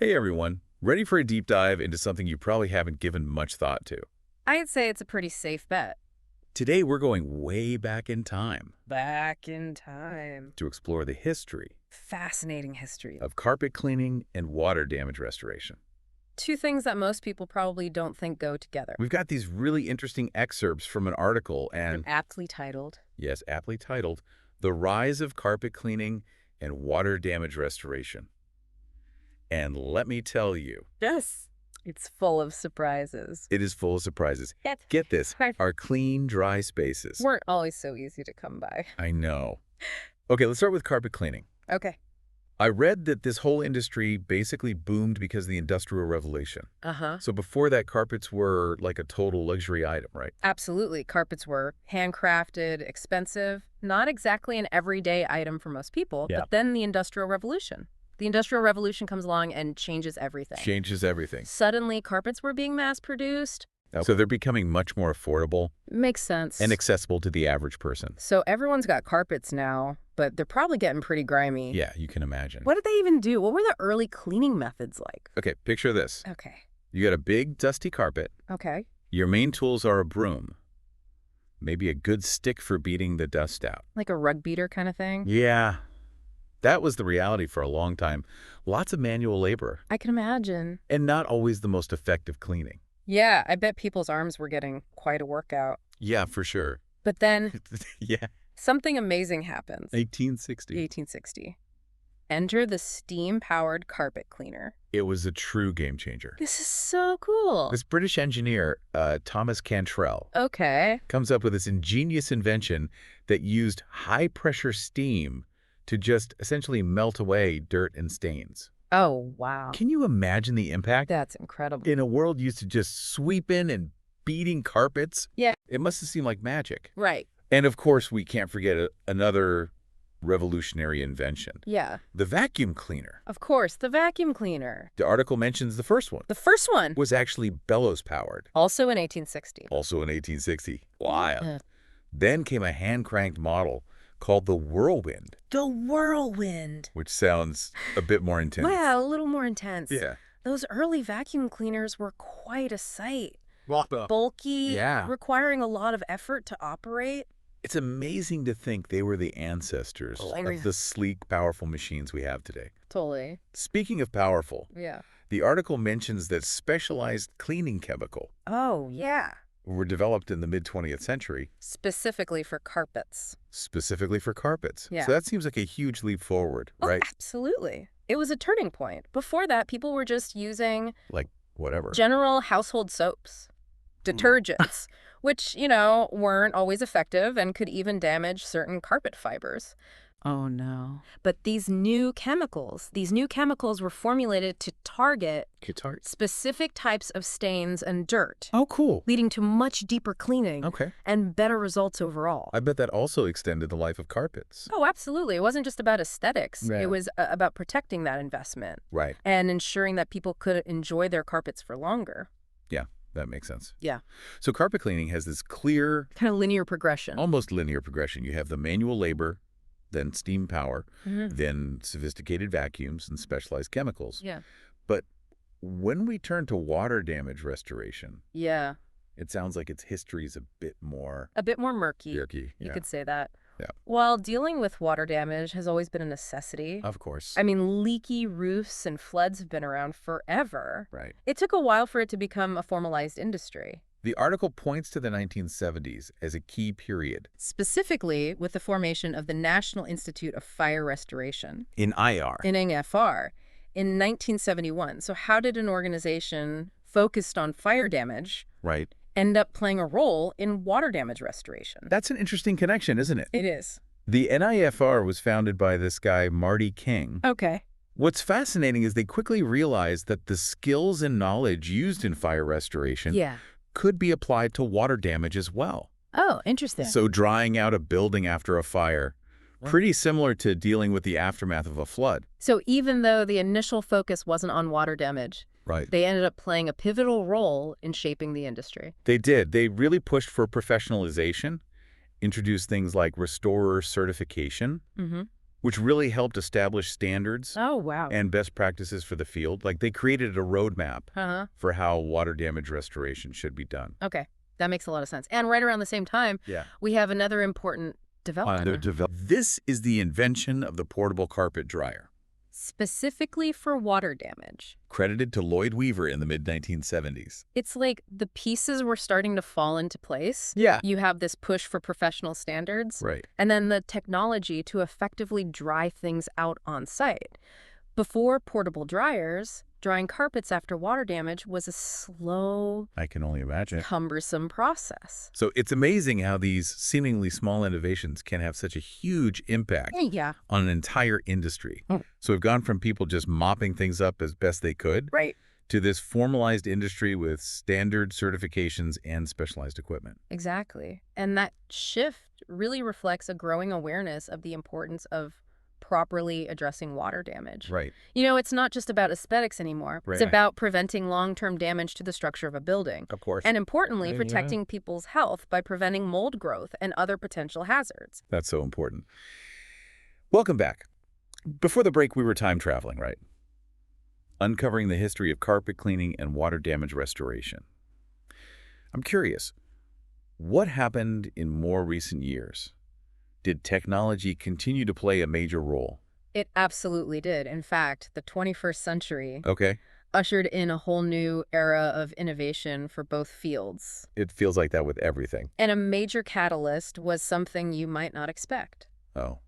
Hey everyone, ready for a deep dive into something you probably haven't given much thought to. I'd say it's a pretty safe bet. Today we're going way back in time Back in time. to explore the history Fascinating history. of carpet cleaning and water damage restoration. Two things that most people probably don't think go together. We've got these really interesting excerpts from an article and, Aptly titled. yes, aptly titled, The Rise of Carpet Cleaning and Water Damage Restoration. And let me tell you, Yes. It's full of surprises. it is full of surprises. Yes. Get this, our clean, dry spaces. Weren't always so easy to come by. I know. Okay, let's start with carpet cleaning. Okay. I read that this whole industry basically boomed because of the Industrial Revolution. Uh-huh. So before that, carpets were like a total luxury item, right? Absolutely. Carpets were handcrafted, expensive, not exactly an everyday item for most people, Yeah. but then the Industrial Revolution. The Industrial Revolution comes along and changes everything. Changes everything. Suddenly, carpets were being mass-produced. So they're becoming much more affordable Makes sense. and accessible to the average person. So everyone's got carpets now, but they're probably getting pretty grimy. Yeah, you can imagine. What did they even do? What were the early cleaning methods like? Okay, picture this. Okay. You got a big, dusty carpet. Okay. Your main tools are a broom. Maybe a good stick for beating the dust out. Like a rug beater kind of thing? Yeah, that was the reality for a long time. Lots of manual labor, I can imagine. and not always the most effective cleaning. Yeah, I bet people's arms were getting quite a workout. Yeah, for sure. But then Yeah. something amazing happens. 1860. 1860. Enter the steam-powered carpet cleaner. It was a true game changer. This is so cool. This British engineer, Thomas Cantrell, Okay. comes up with this ingenious invention that used high-pressure steam to just essentially melt away dirt and stains. Oh, wow. Can you imagine the impact? That's incredible. In a world used to just sweeping and beating carpets, Yeah. it must have seemed like magic. Right. And of course, we can't forget another revolutionary invention, Yeah. the vacuum cleaner. Of course, the vacuum cleaner. The article mentions the first one The first one. was actually bellows powered, Also in 1860. also in 1860. Wild. Yeah. Then came a hand-cranked model called the whirlwind, The whirlwind. which sounds a bit more intense. Wow, a little more intense. Yeah. Those early vacuum cleaners were quite a sight. Well, Bulky, Yeah. requiring a lot of effort to operate. it's amazing to think they were the ancestors of the sleek, powerful machines we have today. Totally. Speaking of powerful, Yeah. the article mentions that specialized cleaning chemical Oh, yeah. were developed in the mid-20th century Specifically for carpets. specifically for carpets. Yeah. So that seems like a huge leap forward, right? Oh, absolutely. It was a turning point. Before that, people were just using Like, whatever. general household soaps, detergents, which, weren't always effective and could even damage certain carpet fibers. Oh, no. But these new chemicals were formulated to target Guitar. specific types of stains and dirt, Oh, cool. leading to much deeper cleaning Okay. and better results overall. I bet that also extended the life of carpets. Oh, absolutely. It wasn't just about aesthetics. Yeah. It was about protecting that investment Right. and ensuring that people could enjoy their carpets for longer. Yeah, that makes sense. Yeah. So carpet cleaning has this clear, Kind of linear progression. almost linear progression. You have the manual labor, then steam power, Mhm. then sophisticated vacuums and specialized chemicals. Yeah. But when we turn to water damage restoration, Yeah. it sounds like its history is a bit more A bit more murky. jerky. You Yeah. could say that. Yeah. While dealing with water damage has always been a necessity, Of course. I mean, leaky roofs and floods have been around forever. Right. It took a while for it to become a formalized industry, The article points to the 1970s as a key period. specifically with the formation of the National Institute of Fire Restoration, In IR. in NIFR, in 1971. So how did an organization focused on fire damage Right. end up playing a role in water damage restoration? That's an interesting connection, isn't it? It is. The NIFR was founded by this guy, Marty King. Okay. What's fascinating is they quickly realized that the skills and knowledge used in fire restoration Yeah. could be applied to water damage as well. Oh, interesting. So drying out a building after a fire, pretty similar to dealing with the aftermath of a flood. So even though the initial focus wasn't on water damage, Right. they ended up playing a pivotal role in shaping the industry. They did. They really pushed for professionalization, introduced things like restorer certification, Mm-hmm. which really helped establish standards Oh, wow. and best practices for the field. Like, they created a roadmap Uh-huh. for how water damage restoration should be done. Okay. That makes a lot of sense. And right around the same time, Yeah. we have another important development. This is the invention of the portable carpet dryer, Specifically for water damage. credited to Lloyd Weaver in the mid-1970s. It's like the pieces were starting to fall into place. Yeah. You have this push for professional standards, Right. and then the technology to effectively dry things out on site. Before portable dryers, drying carpets after water damage was a slow, I can only imagine. cumbersome process. So it's amazing how these seemingly small innovations can have such a huge impact Yeah. on an entire industry. Mm. So we've gone from people just mopping things up as best they could Right. to this formalized industry with standard certifications and specialized equipment. Exactly. And that shift really reflects a growing awareness of the importance of properly addressing water damage. Right. You know, it's not just about aesthetics anymore. Right. It's about preventing long-term damage to the structure of a building. Of course. And importantly, Yeah. protecting people's health by preventing mold growth and other potential hazards. That's so important. Welcome back. Before the break, we were time traveling, right? Uncovering the history of carpet cleaning and water damage restoration. I'm curious, what happened in more recent years? Did technology continue to play a major role? It absolutely did. In fact, the 21st century Okay. ushered in a whole new era of innovation for both fields. It feels like that with everything. And a major catalyst was something you might not expect. Oh,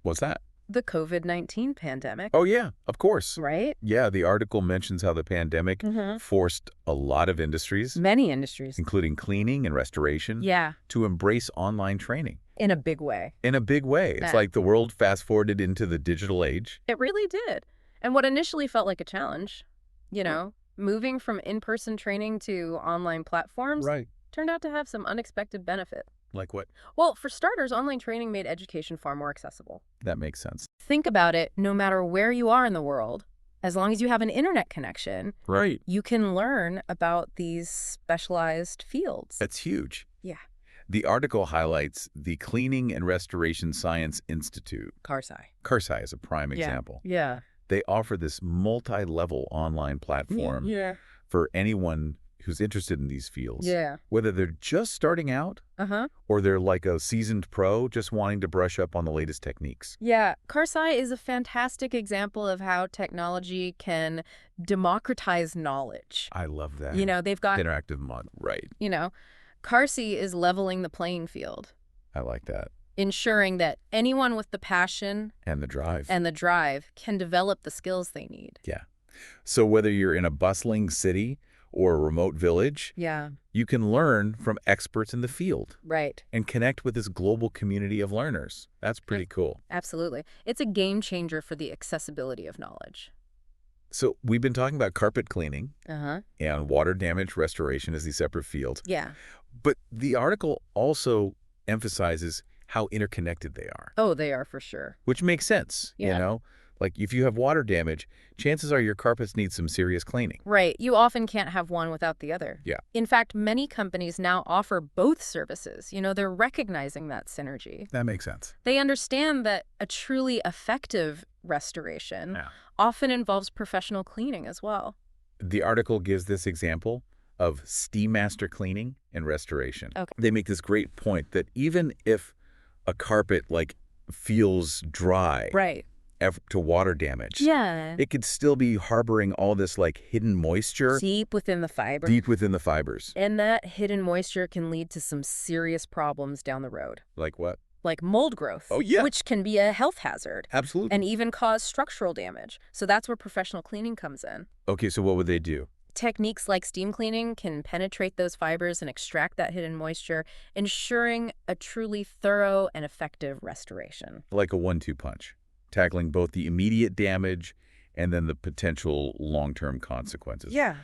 what's that? The COVID-19 pandemic. Oh, yeah, of course. Right? Yeah, the article mentions how the pandemic Mm-hmm. forced a lot of industries, Many industries. including cleaning and restoration, Yeah, to embrace online training in a big way. in a big way. It's Yeah. like the world fast-forwarded into the digital age. It really did. And what initially felt like a challenge, you know, moving from in-person training to online platforms Right. turned out to have some unexpected benefit. Like what? Well, for starters, online training made education far more accessible. That makes sense. Think about it, no matter where you are in the world, as long as you have an internet connection, Right. you can learn about these specialized fields. That's huge. Yeah. The article highlights the Cleaning and Restoration Science Institute. CARSI. CARSI is a prime Yeah. example. Yeah. They offer this multi-level online platform Yeah. for anyone who's interested in these fields. Yeah. Whether they're just starting out Uh-huh. or they're like a seasoned pro just wanting to brush up on the latest techniques. Yeah, CARSI is a fantastic example of how technology can democratize knowledge. I love that. You know, they've got, Interactive mod. Right. you know, CARSI is leveling the playing field, I like that. ensuring that anyone with the passion And the drive. and the drive can develop the skills they need. Yeah. So whether you're in a bustling city or a remote village, Yeah, you can learn from experts in the field right. and connect with this global community of learners. That's pretty cool. Absolutely. It's a game changer for the accessibility of knowledge. So we've been talking about carpet cleaning Uh-huh. and water damage restoration as these separate fields. Yeah. But the article also emphasizes how interconnected they are, Oh, they are for sure. which makes sense. Yeah. You know, like if you have water damage, chances are your carpets need some serious cleaning. Right. You often can't have one without the other. Yeah. In fact, many companies now offer both services. You know, they're recognizing that synergy. That makes sense. They understand that a truly effective restoration Yeah. often involves professional cleaning as well. The article gives this example of steam master cleaning and restoration. Okay. They make this great point that even if a carpet like feels dry Right. to water damage, Yeah. it could still be harboring all this like hidden moisture Deep within the fiber. deep within the fibers. And that hidden moisture can lead to some serious problems down the road, Like what? like mold growth. Oh, yeah. Which can be a health hazard Absolutely. and even cause structural damage. So that's where professional cleaning comes in. Okay, so what would they do? Techniques like steam cleaning can penetrate those fibers and extract that hidden moisture, ensuring a truly thorough and effective restoration. Like a 1-2 punch, tackling both the immediate damage and then the potential long-term consequences. Yeah.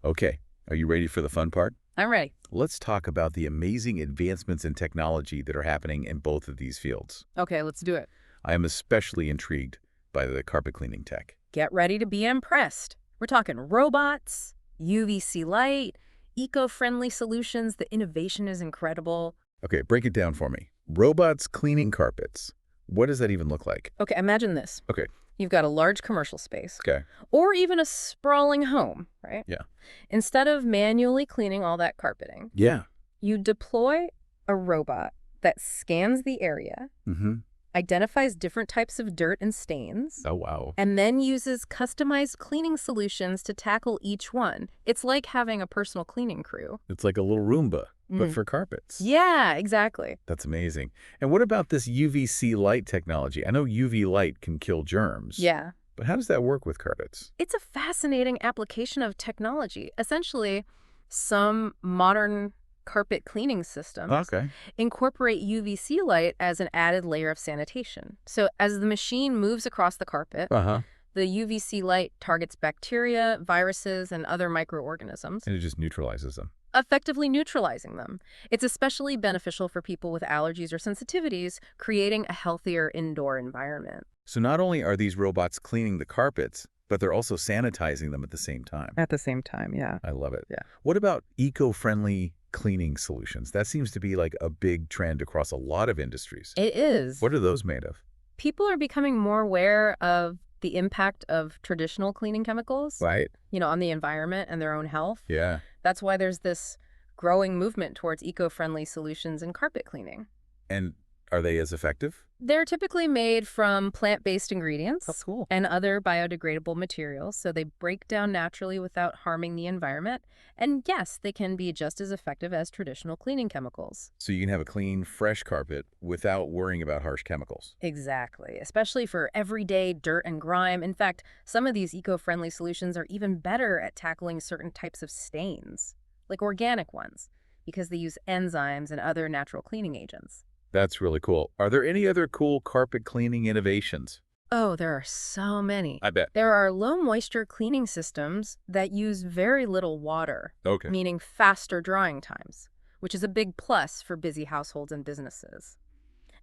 Okay, are you ready for the fun part? I'm ready. Let's talk about the amazing advancements in technology that are happening in both of these fields. Okay, let's do it. I am especially intrigued by the carpet cleaning tech. Get ready to be impressed. We're talking robots, UVC light, eco-friendly solutions. The innovation is incredible. Okay, break it down for me. Robots cleaning carpets. What does that even look like? Okay, imagine this. Okay. You've got a large commercial space. Okay. Or even a sprawling home, right? Yeah. Instead of manually cleaning all that carpeting, Yeah. you deploy a robot that scans the area, Mm-hmm. identifies different types of dirt and stains, Oh, wow. and then uses customized cleaning solutions to tackle each one. It's like having a personal cleaning crew. It's like a little Roomba, but for carpets. Yeah, exactly. That's amazing. And what about this UVC light technology? I know UV light can kill germs. Yeah. But how does that work with carpets? It's a fascinating application of technology. Essentially, some modern carpet cleaning systems Okay. incorporate UVC light as an added layer of sanitation. So as the machine moves across the carpet, Uh-huh. the UVC light targets bacteria, viruses, and other microorganisms, And it just neutralizes them. effectively neutralizing them. It's especially beneficial for people with allergies or sensitivities, creating a healthier indoor environment. So not only are these robots cleaning the carpets, but they're also sanitizing them at the same time. At the same time, yeah. I love it. Yeah. What about eco-friendly cleaning solutions? That seems to be like a big trend across a lot of industries. It is. What are those made of? People are becoming more aware of the impact of traditional cleaning chemicals, Right. on the environment and their own health. Yeah. That's why there's this growing movement towards eco-friendly solutions in carpet cleaning. And are they as effective? They're typically made from plant-based ingredients That's cool. and other biodegradable materials, so they break down naturally without harming the environment. And yes, they can be just as effective as traditional cleaning chemicals. So you can have a clean, fresh carpet without worrying about harsh chemicals. Exactly, especially for everyday dirt and grime. In fact, some of these eco-friendly solutions are even better at tackling certain types of stains, like organic ones, because they use enzymes and other natural cleaning agents. That's really cool. Are there any other cool carpet cleaning innovations? Oh, there are so many. I bet. There are low-moisture cleaning systems that use very little water, Okay. meaning faster drying times, which is a big plus for busy households and businesses.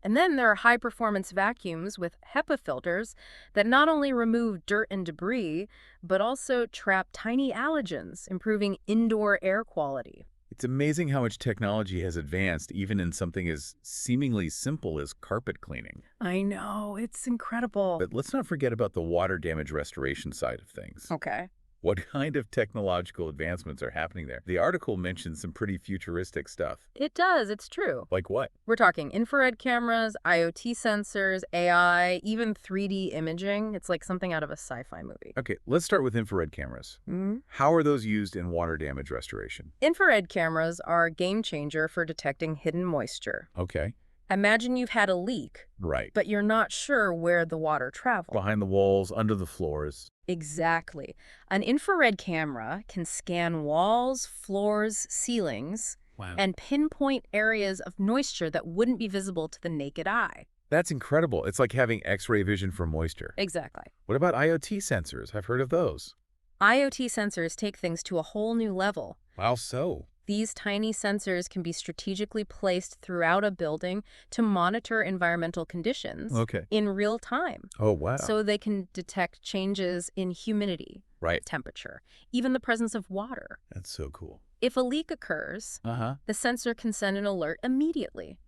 And then there are high-performance vacuums with HEPA filters that not only remove dirt and debris, but also trap tiny allergens, improving indoor air quality. It's amazing how much technology has advanced even in something as seemingly simple as carpet cleaning. I know, it's incredible. But let's not forget about the water damage restoration side of things. Okay. What kind of technological advancements are happening there? The article mentions some pretty futuristic stuff. It does, it's true. Like what? We're talking infrared cameras, IoT sensors, AI, even 3D imaging. It's like something out of a sci-fi movie. Okay, let's start with infrared cameras. How are those used in water damage restoration? Infrared cameras are a game changer for detecting hidden moisture. Okay. Imagine you've had a leak, Right. but you're not sure where the water traveled. Behind the walls, under the floors. Exactly. An infrared camera can scan walls, floors, ceilings, Wow. and pinpoint areas of moisture that wouldn't be visible to the naked eye. That's incredible. It's like having X-ray vision for moisture. Exactly. What about IoT sensors? I've heard of those. IoT sensors take things to a whole new level. How so? These tiny sensors can be strategically placed throughout a building to monitor environmental conditions Okay. in real time. Oh, wow. So they can detect changes in humidity, Right. temperature, even the presence of water. That's so cool. If a leak occurs, Uh-huh. the sensor can send an alert immediately,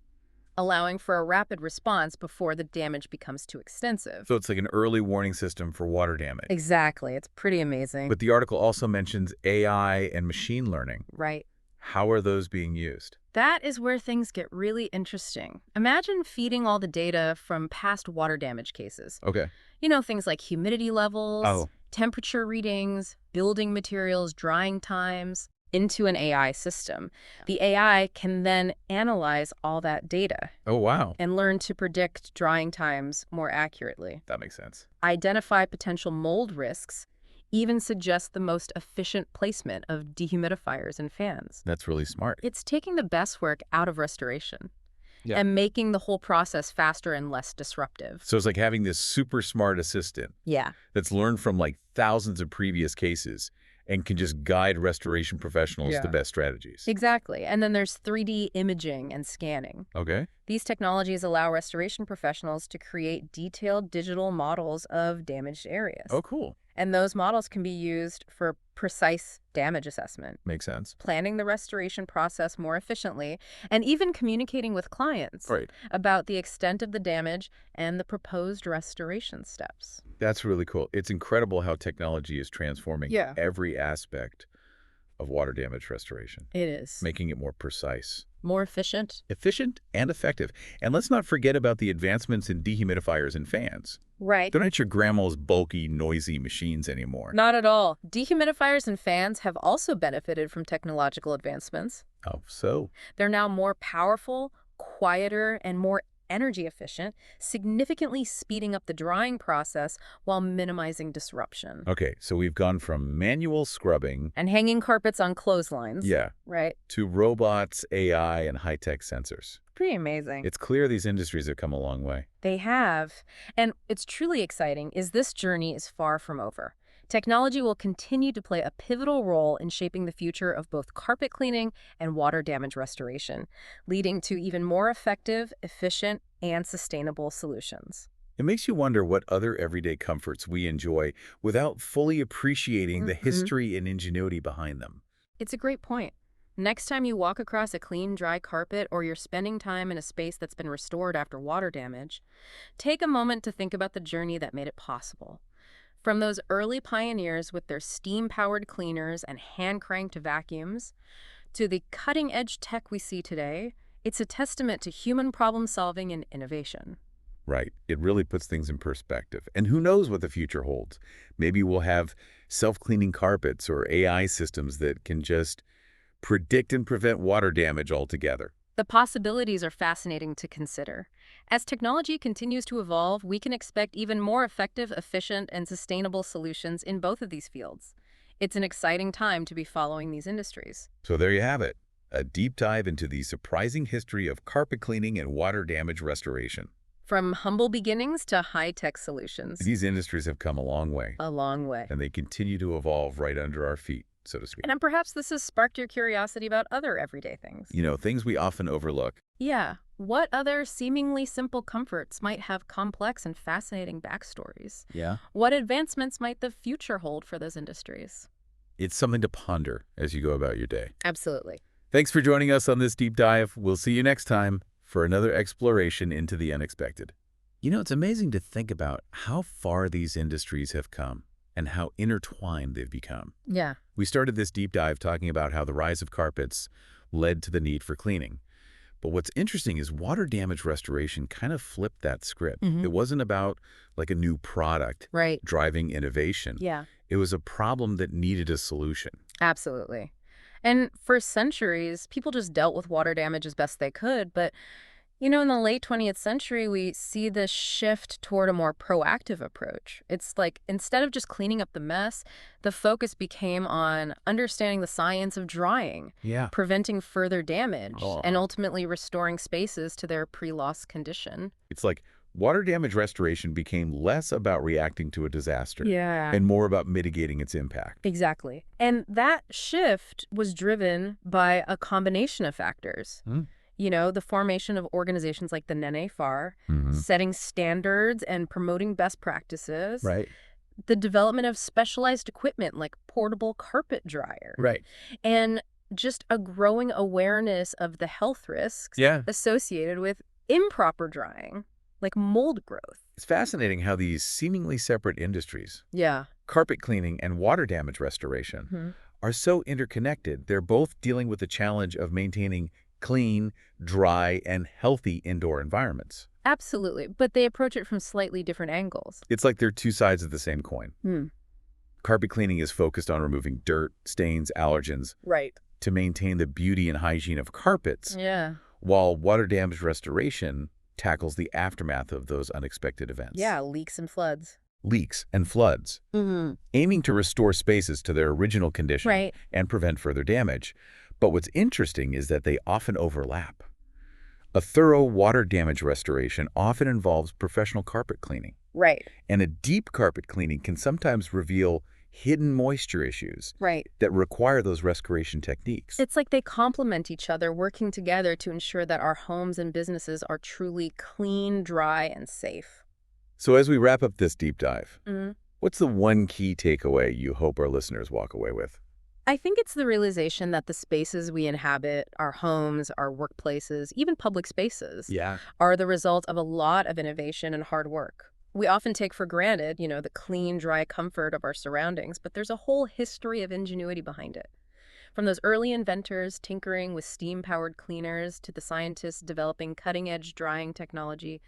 allowing for a rapid response before the damage becomes too extensive. So it's like an early warning system for water damage. Exactly. It's pretty amazing. But the article also mentions AI and machine learning. Right. How are those being used? That is where things get really interesting. Imagine feeding all the data from past water damage cases. Okay. Things like humidity levels, temperature readings, building materials, drying times, into an AI system. The AI can then analyze all that data Oh, wow. and learn to predict drying times more accurately, That makes sense. identify potential mold risks, even suggest the most efficient placement of dehumidifiers and fans. That's really smart. It's taking the best work out of restoration Yeah. and making the whole process faster and less disruptive. So it's like having this super smart assistant Yeah. that's learned from like thousands of previous cases and can just guide restoration professionals to best strategies. Exactly. And then there's 3D imaging and scanning. Okay. These technologies allow restoration professionals to create detailed digital models of damaged areas. Oh, cool. And those models can be used for precise damage assessment, Makes sense. planning the restoration process more efficiently, and even communicating with clients Right. about the extent of the damage and the proposed restoration steps. That's really cool. It's incredible how technology is transforming Yeah. every aspect of water damage restoration, It is. making it more precise, More efficient. efficient, and effective. And let's not forget about the advancements in dehumidifiers and fans. Right. They're not your grandma's bulky, noisy machines anymore. Not at all. Dehumidifiers and fans have also benefited from technological advancements. Oh, so? They're now more powerful, quieter, and more energy efficient, significantly speeding up the drying process while minimizing disruption. Okay, so we've gone from manual scrubbing, And hanging carpets on clotheslines. yeah, Right. to robots, AI, and high-tech sensors. Pretty amazing. It's clear these industries have come a long way. They have. And it's truly exciting is this journey is far from over. Technology will continue to play a pivotal role in shaping the future of both carpet cleaning and water damage restoration, leading to even more effective, efficient, and sustainable solutions. It makes you wonder what other everyday comforts we enjoy without fully appreciating the history and ingenuity behind them. It's a great point. Next time you walk across a clean, dry carpet or you're spending time in a space that's been restored after water damage, take a moment to think about the journey that made it possible. From those early pioneers with their steam-powered cleaners and hand-cranked vacuums, to the cutting-edge tech we see today, it's a testament to human problem-solving and innovation. Right. It really puts things in perspective. And who knows what the future holds? Maybe we'll have self-cleaning carpets or AI systems that can just predict and prevent water damage altogether. The possibilities are fascinating to consider. As technology continues to evolve, we can expect even more effective, efficient, and sustainable solutions in both of these fields. It's an exciting time to be following these industries. So there you have it, a deep dive into the surprising history of carpet cleaning and water damage restoration. From humble beginnings to high-tech solutions. These industries have come a long way, A long way. and they continue to evolve right under our feet, so to speak. And perhaps this has sparked your curiosity about other everyday things. You know, things we often overlook. Yeah. What other seemingly simple comforts might have complex and fascinating backstories? Yeah. What advancements might the future hold for those industries? It's something to ponder as you go about your day. Absolutely. Thanks for joining us on this deep dive. We'll see you next time for another exploration into the unexpected. You know, it's amazing to think about how far these industries have come and how intertwined they've become. Yeah. We started this deep dive talking about how the rise of carpets led to the need for cleaning. But what's interesting is water damage restoration kind of flipped that script. It wasn't about like a new product Right. driving innovation. Yeah. It was a problem that needed a solution. Absolutely. And for centuries, people just dealt with water damage as best they could. But, you know, in the late 20th century, we see this shift toward a more proactive approach. It's like instead of just cleaning up the mess, the focus became on understanding the science of drying, Yeah. preventing further damage, Oh. and ultimately restoring spaces to their pre-loss condition. It's like water damage restoration became less about reacting to a disaster Yeah. and more about mitigating its impact. Exactly. And that shift was driven by a combination of factors. You know, the formation of organizations like the NIFR, setting standards and promoting best practices. Right. The development of specialized equipment like portable carpet dryer. Right. And just a growing awareness of the health risks Yeah. associated with improper drying, like mold growth. It's fascinating how these seemingly separate industries, Yeah. carpet cleaning and water damage restoration, are so interconnected. They're both dealing with the challenge of maintaining clean, dry, and healthy indoor environments. Absolutely. But they approach it from slightly different angles. It's like they're two sides of the same coin. Carpet cleaning is focused on removing dirt, stains, allergens Right. to maintain the beauty and hygiene of carpets, Yeah. while water damage restoration tackles the aftermath of those unexpected events. Yeah, leaks and floods. Leaks and floods, aiming to restore spaces to their original condition Right. and prevent further damage. But what's interesting is that they often overlap. A thorough water damage restoration often involves professional carpet cleaning, Right. and a deep carpet cleaning can sometimes reveal hidden moisture issues Right. that require those restoration techniques. It's like they complement each other, working together to ensure that our homes and businesses are truly clean, dry, and safe. So as we wrap up this deep dive, What's the one key takeaway you hope our listeners walk away with? I think it's the realization that the spaces we inhabit, our homes, our workplaces, even public spaces, Yeah. are the result of a lot of innovation and hard work. We often take for granted, the clean, dry comfort of our surroundings, but there's a whole history of ingenuity behind it. From those early inventors tinkering with steam-powered cleaners to the scientists developing cutting-edge drying technology,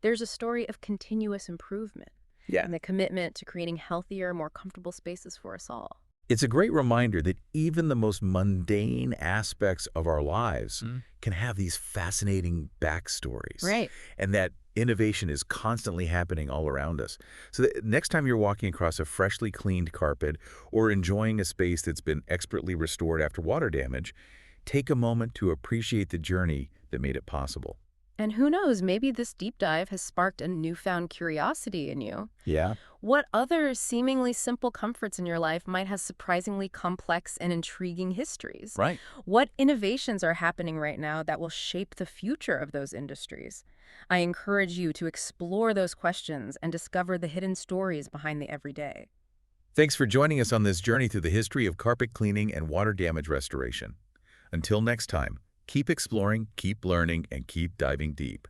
there's a story of continuous improvement Yeah. and the commitment to creating healthier, more comfortable spaces for us all. It's a great reminder that even the most mundane aspects of our lives can have these fascinating backstories, Right. and that innovation is constantly happening all around us. So that next time you're walking across a freshly cleaned carpet or enjoying a space that's been expertly restored after water damage, take a moment to appreciate the journey that made it possible. And who knows, maybe this deep dive has sparked a newfound curiosity in you. Yeah. What other seemingly simple comforts in your life might have surprisingly complex and intriguing histories? Right. What innovations are happening right now that will shape the future of those industries? I encourage you to explore those questions and discover the hidden stories behind the everyday. Thanks for joining us on this journey through the history of carpet cleaning and water damage restoration. Until next time, keep exploring, keep learning, and keep diving deep.